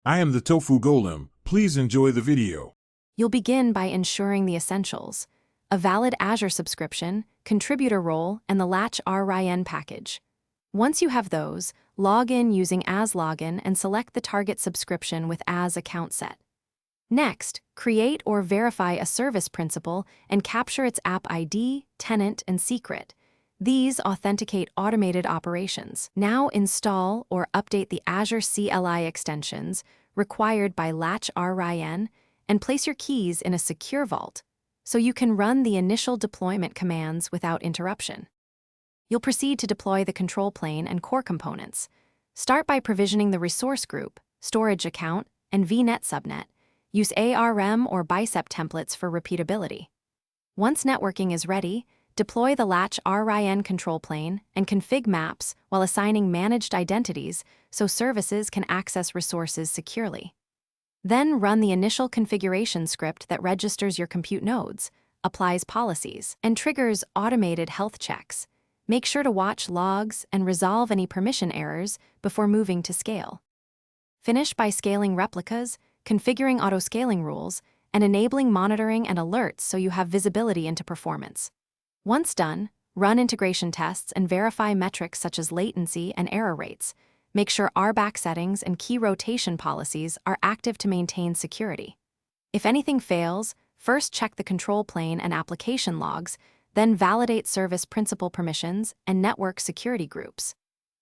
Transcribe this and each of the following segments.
I am the Tofu Golem. Please enjoy the video. You'll begin by ensuring the essentials: a valid Azure subscription, contributor role, and the Latch Rin package. Once you have those, log in using As Login and select the target subscription with As account set. Next, create or verify a service principal and capture its app ID, tenant, and secret. These authenticate automated operations. Now install or update the Azure CLI extensions required by Latch Rin and place your keys in a secure vault so you can run the initial deployment commands without interruption. You'll proceed to deploy the control plane and core components. Start by provisioning the resource group, storage account, and VNet subnet. Use ARM or Bicep templates for repeatability. Once networking is ready, deploy the Latch Rin control plane and config maps while assigning managed identities so services can access resources securely. Then run the initial configuration script that registers your compute nodes, applies policies, and triggers automated health checks. Make sure to watch logs and resolve any permission errors before moving to scale. Finish by scaling replicas, configuring auto-scaling rules, and enabling monitoring and alerts so you have visibility into performance. Once done, run integration tests and verify metrics such as latency and error rates. Make sure RBAC settings and key rotation policies are active to maintain security. If anything fails, first check the control plane and application logs, then validate service principal permissions and network security groups.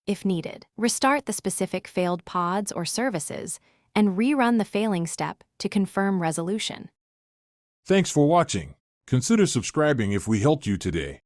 If needed, restart the specific failed pods or services and rerun the failing step to confirm resolution. Thanks for watching. Consider subscribing if we helped you today.